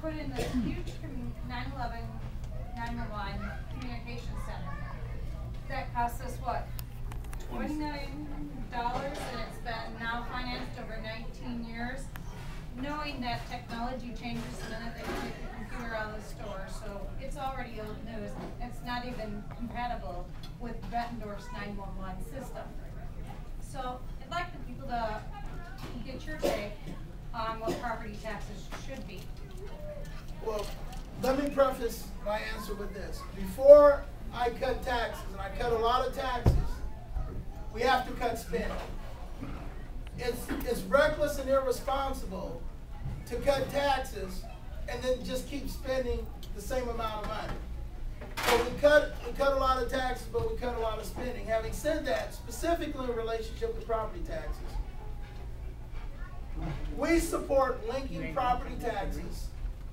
put in this huge 911 communication center. That cost us what? $29, and it's been now financed over 19 years. Knowing that technology changes the minute they take the computer out of the store, so it's already old news. It's not even compatible with Bettendorf's 911 system. So I'd like the people to get your take on what property taxes should be. Well, let me preface my answer with this. Before I cut taxes, and I cut a lot of taxes, we have to cut spending. It's reckless and irresponsible to cut taxes and then just keep spending the same amount of money. So we cut a lot of taxes, but we cut a lot of spending. Having said that, specifically in relationship to property taxes, we support linking property taxes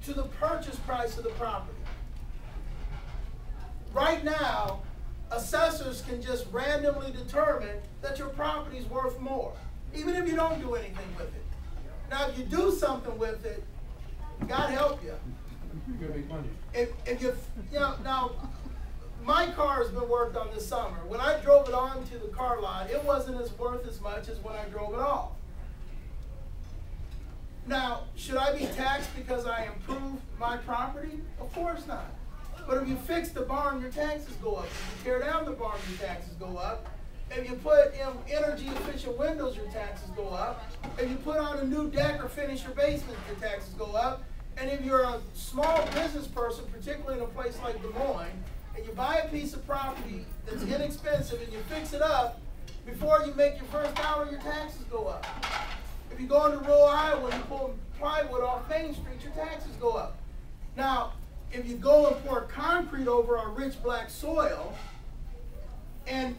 to the purchase price of the property. Right now, assessors can just randomly determine that your property is worth more, even if you don't do anything with it. Now, if you do something with it, God help you. You're gonna make money. If you know, now, my car has been worked on this summer. When I drove it onto the car lot, it wasn't as worth as much as when I drove it off. Now, should I be taxed because I improved my property? Of course not. But if you fix the barn, your taxes go up. If you tear down the barn, your taxes go up. If you put in energy efficient windows, your taxes go up. If you put on a new deck or finish your basement, your taxes go up. And if you're a small business person, particularly in a place like Des Moines, and you buy a piece of property that's inexpensive and you fix it up, before you make your first dollar, your taxes go up. If you go into rural Iowa and you pull plywood off Main Street, your taxes go up. Now, if you go and pour concrete over our rich black soil and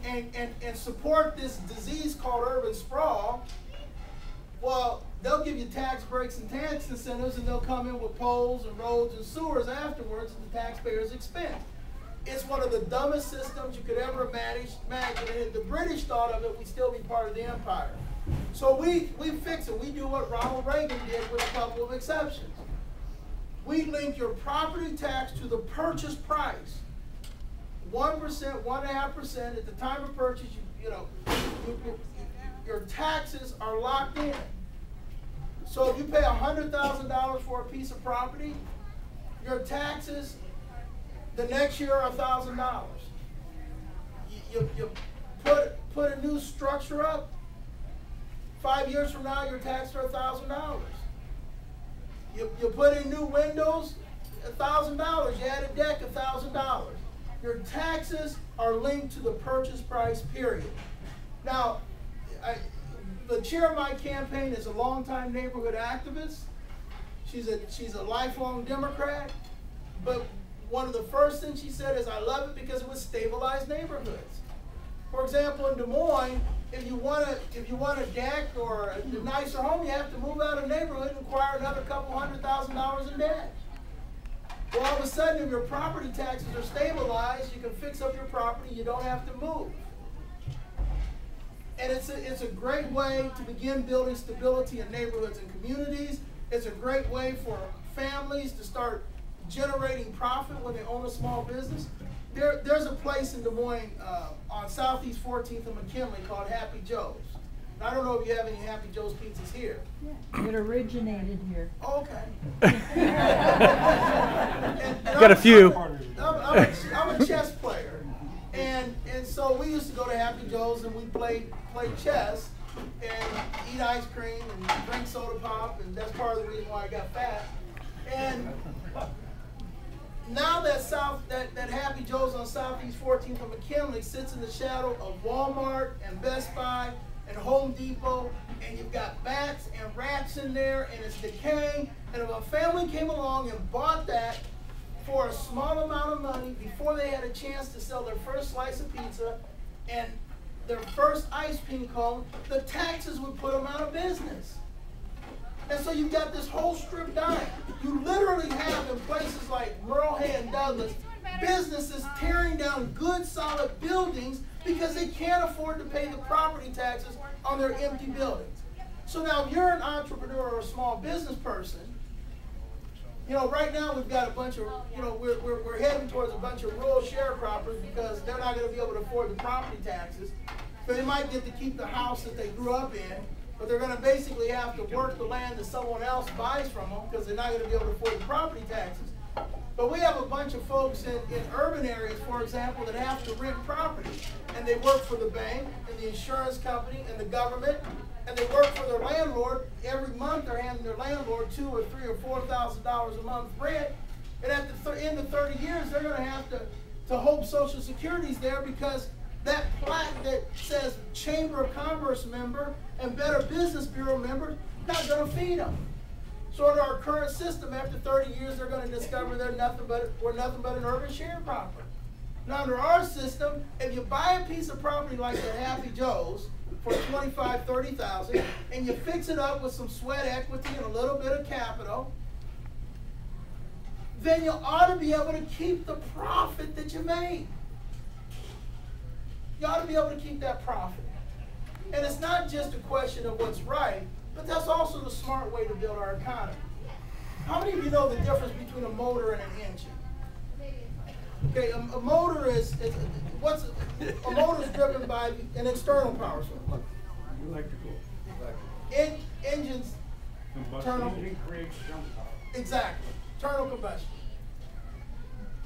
support this disease called urban sprawl, well, they'll give you tax breaks and tax incentives, and they'll come in with poles and roads and sewers afterwards at the taxpayer's expense. It's one of the dumbest systems you could ever imagine, and if the British thought of it, we'd still be part of the empire. So we fix it. We do what Ronald Reagan did with a couple of exceptions. We link your property tax to the purchase price. 1%, 1.5% at the time of purchase. Your taxes are locked in. So if you pay $100,000 for a piece of property, your taxes the next year are $1,000. You put a new structure up. 5 years from now, your taxes are $1,000. You put in new windows, $1,000. You add a deck, $1,000. Your taxes are linked to the purchase price, period. Now, the chair of my campaign is a longtime neighborhood activist. She's a lifelong Democrat. But one of the first things she said is, I love it because it would stabilize neighborhoods. For example, in Des Moines, if you want a deck or a nicer home, you have to move out of the neighborhood and acquire another couple $100,000 in debt. Well, all of a sudden, if your property taxes are stabilized, you can fix up your property. You don't have to move. And it's a great way to begin building stability in neighborhoods and communities. It's a great way for families to start generating profit when they own a small business. There's a place in Des Moines on Southeast 14th and McKinley called Happy Joe's. And I don't know if you have any Happy Joe's pizzas here. Yeah, it originated here. Oh, okay. Got a few. I'm a chess player. And so we used to go to Happy Joe's and we play chess and eat ice cream and drink soda pop, and that's part of the reason why I got fat. And now that Happy Joe's on Southeast 14th and McKinley sits in the shadow of Walmart and Best Buy and Home Depot, and you've got bats and rats in there, and it's decaying. And if a family came along and bought that for a small amount of money before they had a chance to sell their first slice of pizza and their first ice cream cone, the taxes would put them out of business. And so you've got this whole strip dying. You literally have in places like Merle Hay and Douglas, businesses tearing down good solid buildings because they can't afford to pay the property taxes on their empty buildings. So now if you're an entrepreneur or a small business person, You know, right now we've got a bunch of, you know, we're heading towards a bunch of rural sharecroppers because they're not going to be able to afford the property taxes. So they might get to keep the house that they grew up in, but they're going to basically have to work the land that someone else buys from them because they're not going to be able to afford the property taxes. But we have a bunch of folks in urban areas, for example, that have to rent property. And they work for the bank and the insurance company and the government, and they work for their landlord. Every month they're handing their landlord $2,000 or $3,000 or $4,000 a month rent. And at the end of 30 years, they're going to have to hope Social Security's there because that plaque that says Chamber of Commerce member and Better Business Bureau member, not going to feed them. So in our current system, after 30 years, they're going to discover we're nothing but an urban sharecropper. Now under our system, if you buy a piece of property like the Happy Joe's for $25,000, $30,000, and you fix it up with some sweat equity and a little bit of capital, then you ought to be able to keep the profit that you made. You ought to be able to keep that profit. And it's not just a question of what's right, but that's also the smart way to build our economy. How many of you know the difference between a motor and an engine? Okay, a motor is driven by an external power source. Electrical. Engines. Combustion creates jump power. Exactly. Internal combustion.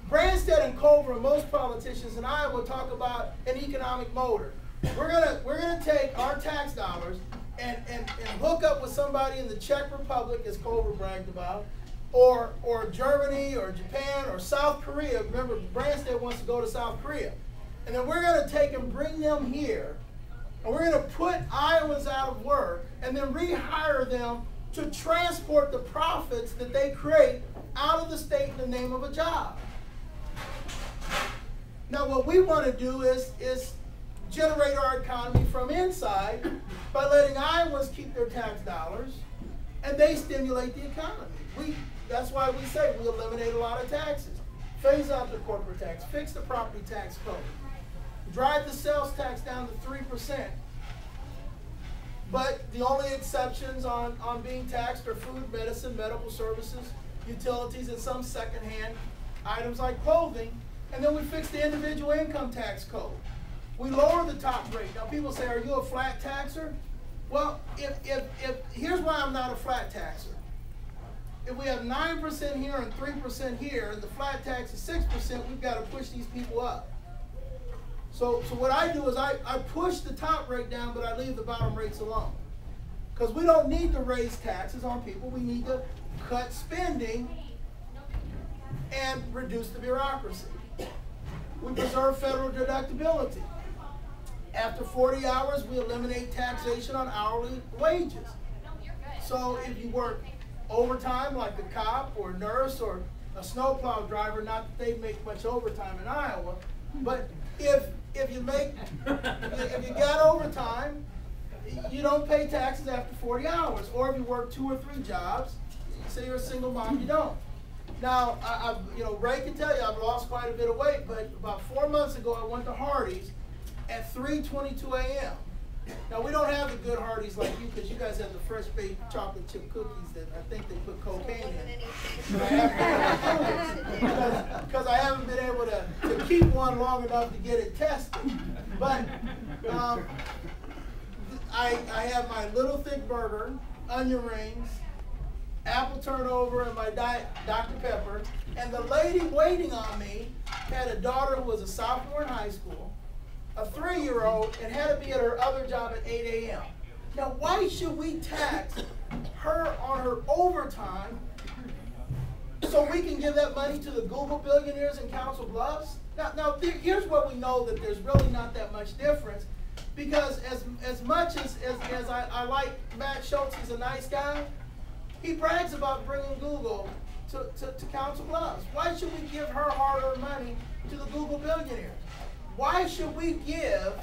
Branstad and Culver and most politicians in Iowa talk about an economic motor. We're gonna take our tax dollars and hook up with somebody in the Czech Republic, as Culver bragged about, or Germany or Japan or South Korea. Remember, Branstad wants to go to South Korea. And then we're going to take and bring them here, and we're going to put Iowans out of work and then rehire them to transport the profits that they create out of the state in the name of a job. Now what we want to do is generate our economy from inside by letting Iowans keep their tax dollars, and they stimulate the economy. That's why we say we eliminate a lot of taxes. Phase out the corporate tax, fix the property tax code, drive the sales tax down to 3%. But the only exceptions on being taxed are food, medicine, medical services, utilities, and some secondhand items like clothing. And then we fix the individual income tax code. We lower the top rate. Now people say, are you a flat taxer? Well, here's why I'm not a flat taxer. If we have 9% here and 3% here, and the flat tax is 6%, we've got to push these people up. So what I do is I push the top rate down, but I leave the bottom rates alone. Because we don't need to raise taxes on people. We need to cut spending and reduce the bureaucracy. We preserve federal deductibility. After 40 hours, we eliminate taxation on hourly wages. So if you work overtime like a cop or a nurse or a snowplow driver, not that they make much overtime in Iowa, but if you got overtime, you don't pay taxes after 40 hours. Or if you work 2 or 3 jobs, say you're a single mom, you don't. Now, Ray can tell you I've lost quite a bit of weight, but about 4 months ago I went to Hardee's at 3:22 a.m. Now, we don't have the good Hardee's like you, because you guys have the fresh baked chocolate chip cookies that I think they put cocaine in. Because I haven't been able to keep one long enough to get it tested. But I have my little thick burger, onion rings, apple turnover, and my Dr. Pepper. And the lady waiting on me had a daughter who was a sophomore in high school, a 3-year-old, and had to be at her other job at 8 a.m. Now, why should we tax her on her overtime so we can give that money to the Google billionaires in Council Bluffs? Now here's what we know that there's really not that much difference, because as much as I like Matt Schultz, he's a nice guy, he brags about bringing Google to Council Bluffs. Why should we give her hard-earned money to the Google billionaires? Why should we give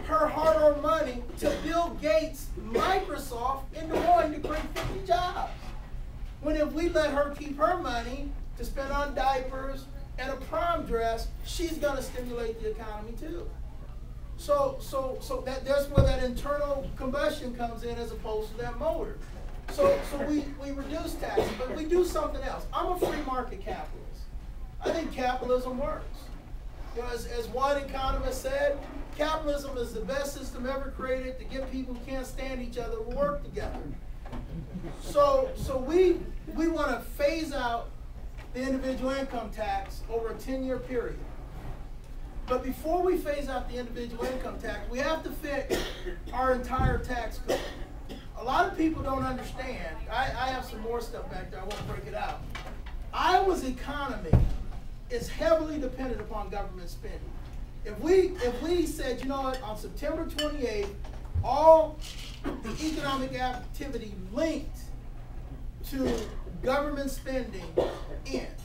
her hard-earned money to Bill Gates' Microsoft in Des Moines to create 50 jobs? When if we let her keep her money to spend on diapers and a prom dress, she's going to stimulate the economy too. So that's where that internal combustion comes in as opposed to that motor. So we reduce taxes, but we do something else. I'm a free market capitalist. I think capitalism works. You know, as one economist said, capitalism is the best system ever created to get people who can't stand each other to work together. So we want to phase out the individual income tax over a 10-year period. But before we phase out the individual income tax, we have to fix our entire tax code. A lot of people don't understand. I have some more stuff back there. I won't break it out. Iowa's economy is heavily dependent upon government spending. If we said, you know what, on September 28th, all economic activity linked to government spending ends,